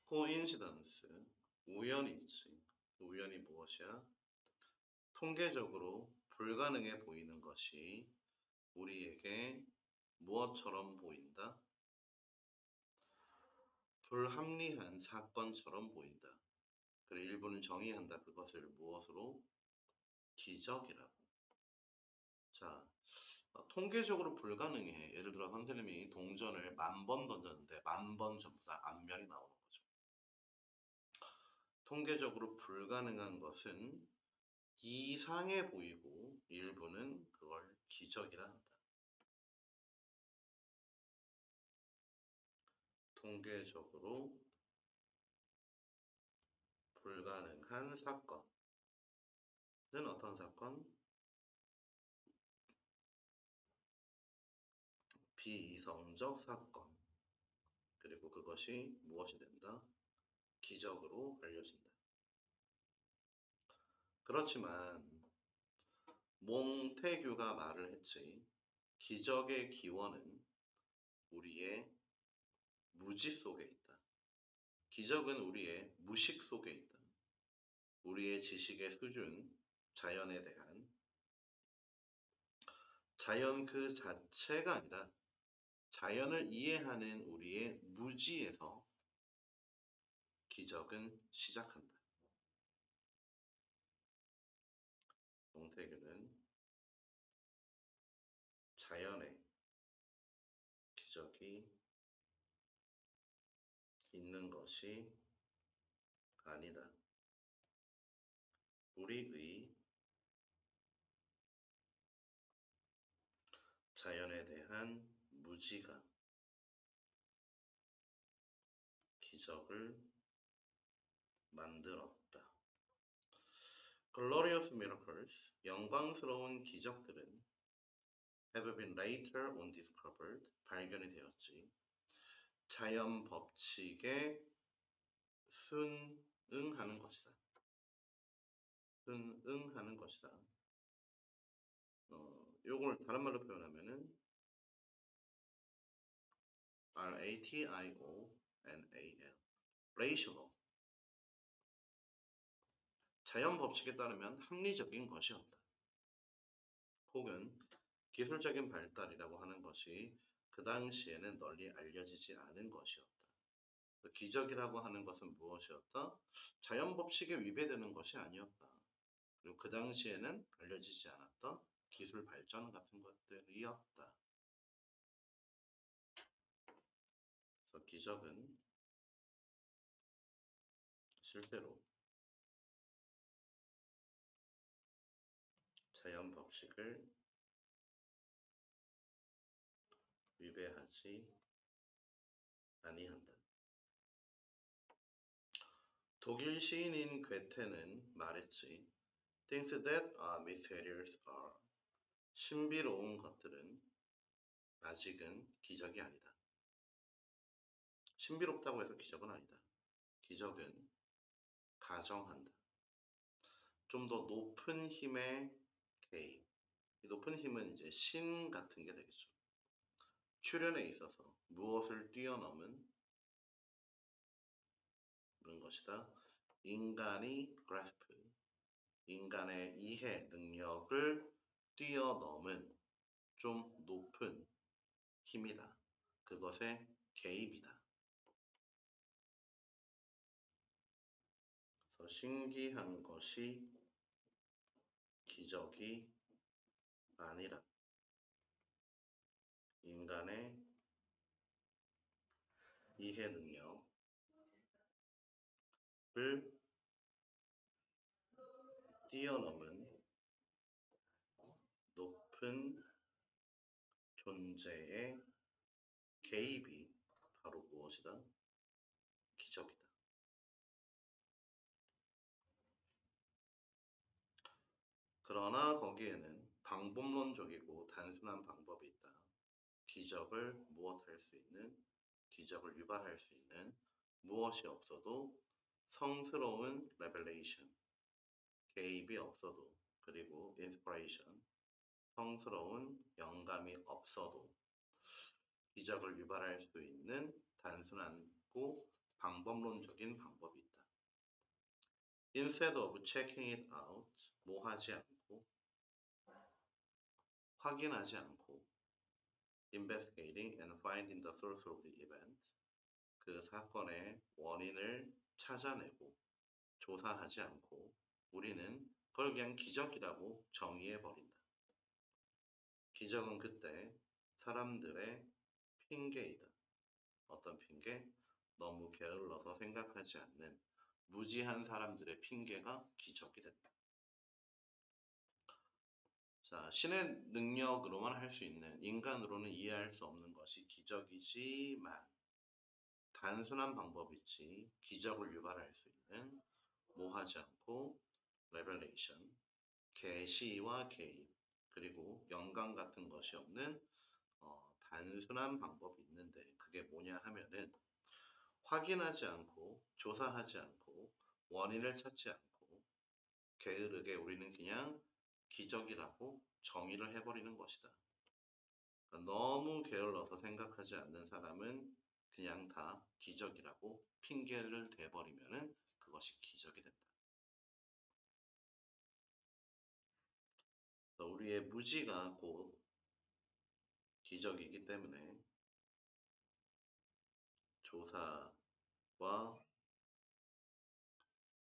코인시던스, 우연이지. 우연이 무엇이야? 통계적으로 불가능해 보이는 것이 우리에게 무엇처럼 보인다? 불합리한 사건처럼 보인다. 그리고 일부는 정의한다. 그것을 무엇으로? 기적이라고. 자, 통계적으로 불가능해. 예를 들어 선생님이 동전을 10,000번 던졌는데 10,000번 전부 다 앞면이 나오는 거죠. 통계적으로 불가능한 것은 이상해 보이고 일부는 그걸 기적이라 한다. 통계적으로 불가능한 사건은 어떤 사건? 비이성적 사건. 그리고 그것이 무엇이 된다? 기적으로 알려진다. 그렇지만 몽테규가 말을 했지. 기적의 기원은 우리의 무지 속에 있다. 기적은 우리의 무식 속에 있다. 우리의 지식의 수준, 자연에 대한 자연 그 자체가 아니라 자연을 이해하는 우리의 무지에서 기적은 시작한다. 몽테규는 자연에 기적이 있는 것이 아니다. 우리의 자연에 대한 무지가 기적을 만들었다. Glorious miracles, 영광스러운 기적들은 have been later on discovered, 발견이 되었지. 자연 법칙에 순응하는 것이다. 순응하는 것이다. 요걸 다른 말로 표현하면은 RATIONAL, rational. 자연 법칙에 따르면 합리적인 것이었다. 혹은 기술적인 발달이라고 하는 것이 그 당시에는 널리 알려지지 않은 것이었다. 기적이라고 하는 것은 무엇이었다? 자연 법칙에 위배되는 것이 아니었다. 그리고 그 당시에는 알려지지 않았던 기술 발전 같은 것들이었다. 그래서 기적은 실제로 자연 법칙을 위배하지 아니한다. 독일 시인인 괴테는 말했지. Things that are mysterious are. 신비로운 것들은 아직은 기적이 아니다. 신비롭다고 해서 기적은 아니다. 기적은 가정한다. 좀 더 높은 힘의 개입. 이 높은 힘은 이제 신 같은 게 되겠죠. 출현에 있어서 무엇을 뛰어넘은 그런 것이다. 인간이 grasp, 인간의 이해 능력을 뛰어넘은 좀 높은 힘이다. 그것의 개입이다. 그래서 신기한 것이 기적이 아니라 인간의 이해 능력을 뛰어넘은 높은 존재의 개입이 바로 무엇이다? 기적이다. 그러나 거기에는 방법론적이고 단순한 방법이 있다. 기적을 무엇할 수 있는, 기적을 유발할 수 있는 무엇이 없어도 성스러운 레벨레이션, 개입이 없어도, 그리고 인스피레이션, 성스러운 영감이 없어도 기적을 유발할 수 있는 단순하고 방법론적인 방법이 있다. Instead of checking it out, 뭐 하지 않고, 확인하지 않고, investigating and finding the source of the event, 그 사건의 원인을 찾아내고 조사하지 않고 우리는 그걸 그냥 기적이라고 정의해버린다. 기적은 그때 사람들의 핑계이다. 어떤 핑계? 너무 게을러서 생각하지 않는 무지한 사람들의 핑계가 기적이 된다. 자, 신의 능력으로만 할 수 있는, 인간으로는 이해할 수 없는 것이 기적이지만 단순한 방법이지 기적을 유발할 수 있는 뭐 하지 않고 revelation, 계시와 개입, 그리고 영감 같은 것이 없는 단순한 방법이 있는데 그게 뭐냐 하면은 확인하지 않고 조사하지 않고 원인을 찾지 않고 게으르게 우리는 그냥 기적이라고 정의를 해버리는 것이다. 그러니까 너무 게을러서 생각하지 않는 사람은 그냥 다 기적이라고 핑계를 대버리면은 그것이 기적이 된다. 우리의 무지가 곧 기적이기 때문에 조사와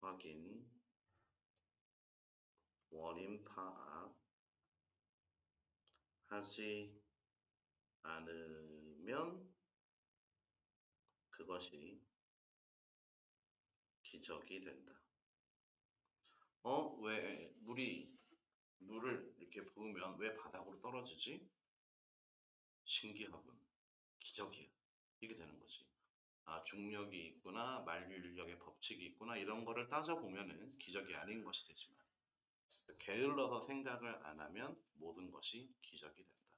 확인, 원인 파악 하지 않으면 그것이 기적이 된다. 왜 물을 이렇게 부으면 왜 바닥으로 떨어지지? 신기하군. 기적이야. 이게 되는 거지. 아, 중력이 있구나, 만류인력의 법칙이 있구나, 이런 거를 따져보면은 기적이 아닌 것이 되지만, 게을러서 생각을 안 하면 모든 것이 기적이 된다.